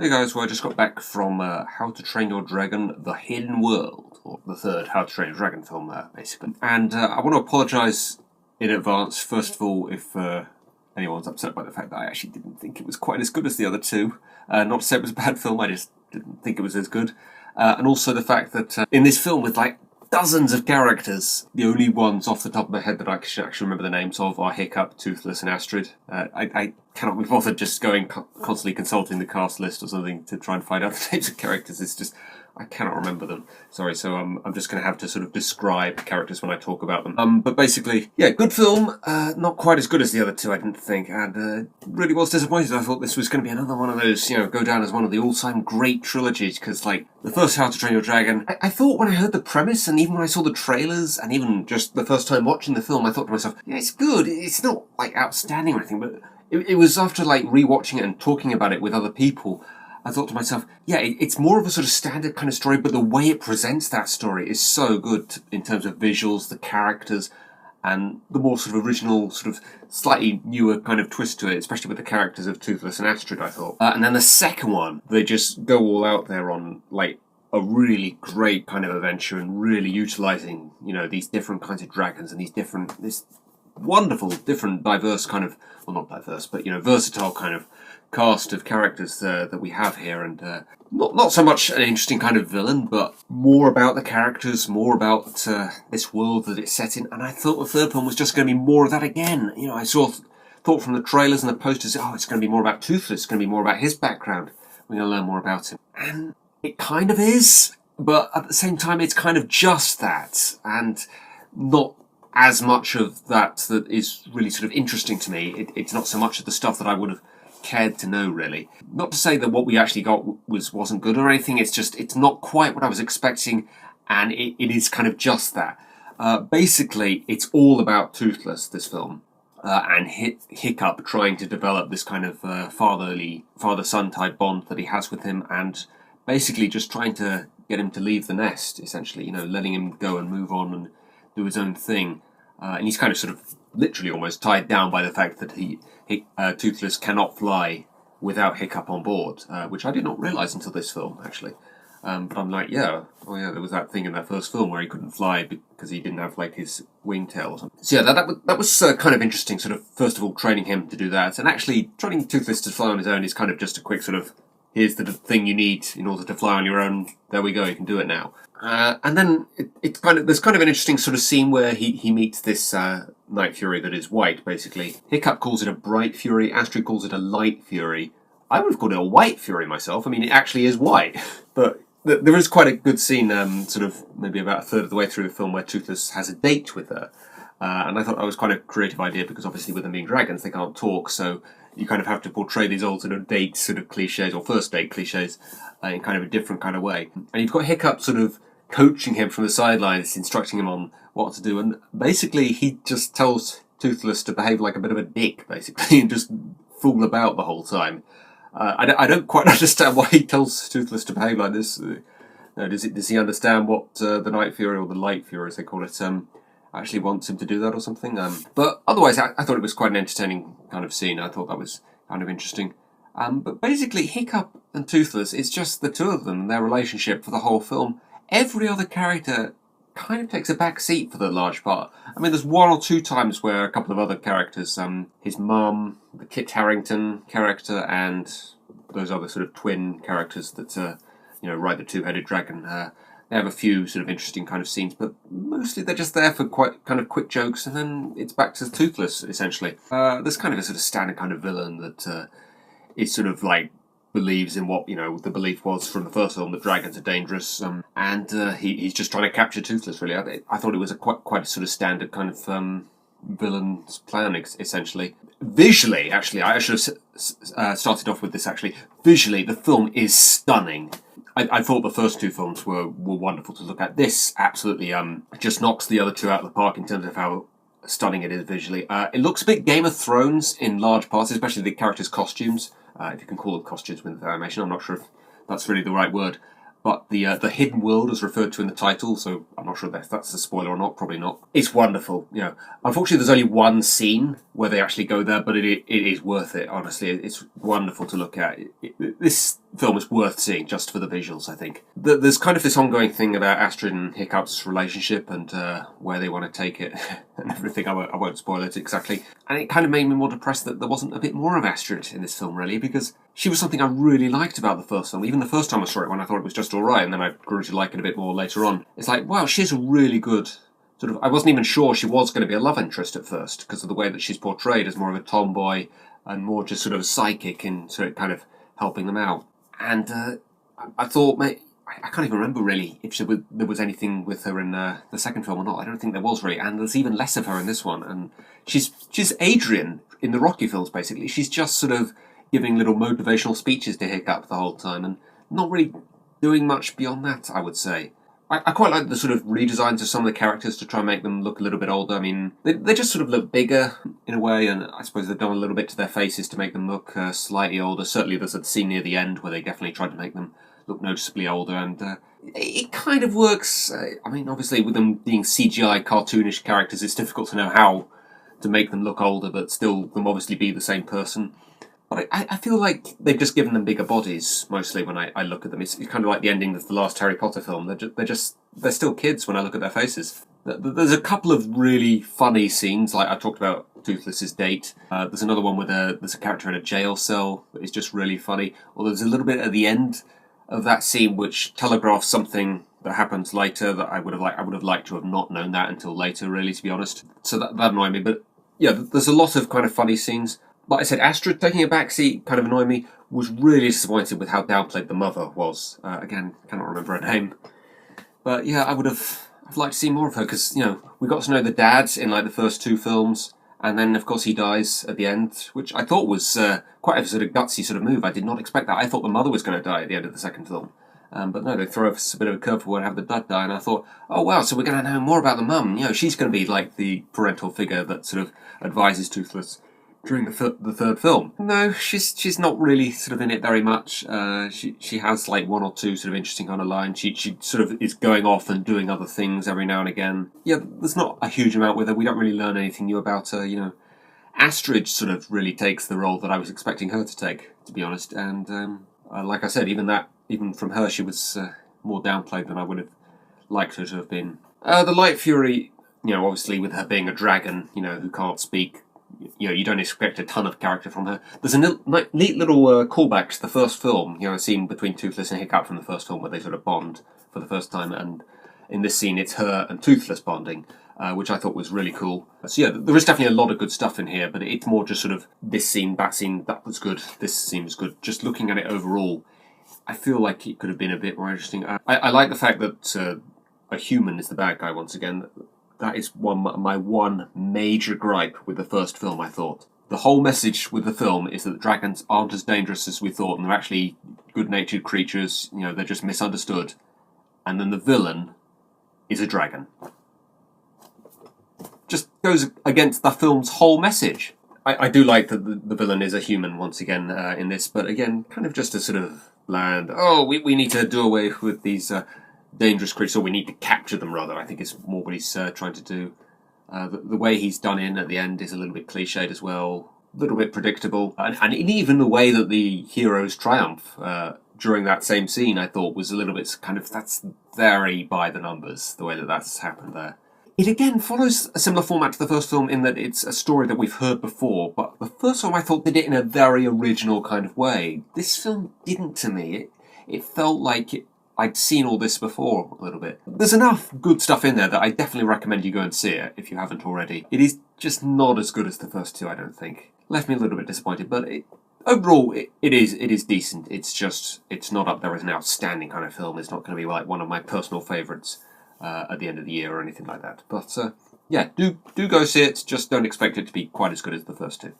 Hey guys, well I just got back from How to Train Your Dragon, The Hidden World, or the third How to Train Your Dragon film, basically. And I want to apologise in advance, first of all, if anyone's upset by the fact that I actually didn't think it was quite as good as the other two. Not to say it was a bad film, I just didn't think it was as good. And also the fact that in this film with like dozens of characters, the only ones off the top of my head that I can actually remember the names of are Hiccup, Toothless and Astrid. I cannot be bothered just going constantly consulting the cast list or something to try and find out the names of characters. It's just, I cannot remember them. Sorry, so I'm just going to have to sort of describe characters when I talk about them. But basically, yeah, good film. Not quite as good as the other two, I didn't think, and really was disappointed. I thought this was going to be another one of those, go down as one of the all-time great trilogies, because, like, the first How to Train Your Dragon, I thought when I heard the premise, and even when I saw the trailers, and even just the first time watching the film, I thought to myself, yeah, it's good. It's not, like, outstanding or anything, but it was after, like, rewatching it and talking about it with other people, I thought to myself, yeah, it's more of a sort of standard kind of story, but the way it presents that story is so good in terms of visuals, the characters, and the more sort of original, sort of slightly newer kind of twist to it, especially with the characters of Toothless and Astrid, I thought. And then the second one, they just go all out there on, like, a really great kind of adventure and really utilising, these different kinds of dragons and this wonderful, different, diverse kind of, well, not diverse, but, versatile kind of cast of characters that we have here, and not so much an interesting kind of villain, but more about the characters, more about this world that it's set in. And I thought the third film was just going to be more of that again. I thought from the trailers and the posters, it's going to be more about Toothless, it's going to be more about his background. We're going to learn more about him. And it kind of is, but at the same time, it's kind of just that, and not as much of that is really sort of interesting to me. It's not so much of the stuff that I would have cared to know, really. Not to say that what we actually got wasn't good or anything, it's not quite what I was expecting, and it is kind of just that. Basically, it's all about Toothless, this film, and Hiccup trying to develop this kind of father-son type bond that he has with him, and basically just trying to get him to leave the nest, essentially, letting him go and move on and do his own thing. And he's kind of sort of literally almost tied down by the fact that Toothless cannot fly without Hiccup on board, which I did not realise until this film, actually. But I'm like, there was that thing in that first film where he couldn't fly because he didn't have, like, his wingtail or something. So yeah, that was kind of interesting, sort of, first of all, training him to do that, and actually training Toothless to fly on his own is kind of just a quick sort of, here's the thing you need in order to fly on your own, there we go, you can do it now. And then there's kind of an interesting sort of scene where he meets this Night Fury that is white, basically. Hiccup calls it a bright fury, Astrid calls it a light fury. I would have called it a white fury myself. I mean, it actually is white. But there is quite a good scene, sort of maybe about a third of the way through the film, where Toothless has a date with her. And I thought that was quite a creative idea, because obviously with them being dragons, they can't talk, so you kind of have to portray these old sort of date sort of cliches, or first date cliches, in kind of a different kind of way. And you've got Hiccup sort of coaching him from the sidelines, instructing him on what to do, and basically he just tells Toothless to behave like a bit of a dick, basically, and just fool about the whole time. I don't quite understand why he tells Toothless to behave like this. Does he understand what the Night Fury, or the Light Fury as they call it, actually wants him to do that or something? But otherwise, I thought it was quite an entertaining kind of scene. I thought that was kind of interesting. But basically, Hiccup and Toothless, it's just the two of them and their relationship for the whole film. Every other character kind of takes a back seat for the large part. I mean, there's one or two times where a couple of other characters, his mum, the Kit Harington character, and those other sort of twin characters that, ride the two-headed dragon, they have a few sort of interesting kind of scenes, but mostly they're just there for quite kind of quick jokes, and then it's back to Toothless, essentially. There's kind of a sort of standard kind of villain that is sort of like believes in what, the belief was from the first film, that dragons are dangerous, and he's just trying to capture Toothless, really. I thought it was quite a sort of standard kind of villain's plan, essentially. Visually, actually, I should have started off with this, actually. Visually, the film is stunning. I thought the first two films were wonderful to look at. This absolutely just knocks the other two out of the park in terms of how stunning it is visually. It looks a bit Game of Thrones in large parts, especially the characters' costumes. If you can call them costumes with animation, I'm not sure if that's really the right word. But the hidden world is referred to in the title, so I'm not sure if that's a spoiler or not. Probably not. It's wonderful. Unfortunately, there's only one scene where they actually go there, but it is worth it. Honestly, it's wonderful to look at. This film is worth seeing just for the visuals, I think. There's kind of this ongoing thing about Astrid and Hiccup's relationship and where they want to take it and everything. I won't spoil it exactly. And it kind of made me more depressed that there wasn't a bit more of Astrid in this film, really, because she was something I really liked about the first film. Even the first time I saw it, when I thought it was just alright, and then I grew to like it a bit more later on. It's like, wow, she's a really good... sort of, I wasn't even sure she was going to be a love interest at first, because of the way that she's portrayed as more of a tomboy and more just sort of psychic and sort of kind of helping them out. And I thought, mate, I can't even remember really if there was anything with her in the second film or not. I don't think there was really, and there's even less of her in this one. And she's Adrian in the Rocky films, basically. She's just sort of giving little motivational speeches to Hiccup the whole time, and not really doing much beyond that, I would say. I quite like the sort of redesigns of some of the characters to try and make them look a little bit older. I mean, they just sort of look bigger in a way, and I suppose they've done a little bit to their faces to make them look slightly older. Certainly there's a scene near the end where they definitely tried to make them look noticeably older, and it kind of works. I mean, obviously with them being CGI cartoonish characters, it's difficult to know how to make them look older, but still them obviously be the same person. But I feel like they've just given them bigger bodies, mostly, when I look at them. It's kind of like the ending of the last Harry Potter film. They're still kids when I look at their faces. There's a couple of really funny scenes, like I talked about Toothless's date. There's another one where there's a character in a jail cell that is just really funny. Or there's a little bit at the end of that scene which telegraphs something that happens later that I would have liked to have not known that until later, really, to be honest. So that annoyed me. But yeah, there's a lot of kind of funny scenes. Like I said, Astrid taking a backseat kind of annoyed me. Was really disappointed with how downplayed the mother was. Again, cannot remember her name. But yeah, I'd like to see more of her, because, you know, we got to know the dad in like the first two films, and then of course he dies at the end, which I thought was quite a sort of gutsy sort of move. I did not expect that. I thought the mother was going to die at the end of the second film. But no, they throw us a bit of a curveball and have the dad die, and I thought, oh wow, so we're going to know more about the mum. You know, she's going to be like the parental figure that sort of advises Toothless during the third film. No, she's not really sort of in it very much. She has like one or two sort of interesting kind of lines. She sort of is going off and doing other things every now and again. Yeah, there's not a huge amount with her. We don't really learn anything new about her, you know. Astrid sort of really takes the role that I was expecting her to take, to be honest. And like I said, even from her, she was more downplayed than I would have liked her to have been. The Light Fury, you know, obviously with her being a dragon, you know, who can't speak, you know, you don't expect a ton of character from her. There's a neat little callback to the first film, you know, a scene between Toothless and Hiccup from the first film where they sort of bond for the first time, and in this scene it's her and Toothless bonding, which I thought was really cool. So yeah, there is definitely a lot of good stuff in here, but it's more just sort of this scene, that was good, this scene was good. Just looking at it overall, I feel like it could have been a bit more interesting. I like the fact that a human is the bad guy once again. That is my one major gripe with the first film, I thought. The whole message with the film is that dragons aren't as dangerous as we thought, and they're actually good-natured creatures, you know, they're just misunderstood. And then the villain is a dragon. Just goes against the film's whole message. I do like that the villain is a human once again in this, but again, kind of just a sort of bland, we need to do away with these... dangerous creatures, or we need to capture them, rather. I think it's more what he's trying to do. The way he's done in at the end is a little bit cliched as well, a little bit predictable. And even the way that the heroes triumph during that same scene, I thought was a little bit kind of, that's very by the numbers, the way that that's happened there. It again follows a similar format to the first film in that it's a story that we've heard before, but the first film I thought did it in a very original kind of way. This film didn't to me. It felt like I'd seen all this before a little bit. There's enough good stuff in there that I definitely recommend you go and see it if you haven't already. It is just not as good as the first two, I don't think. Left me a little bit disappointed, but overall it is decent. It's not up there as an outstanding kind of film. It's not going to be like one of my personal favourites at the end of the year or anything like that. But yeah, do go see it. Just don't expect it to be quite as good as the first two.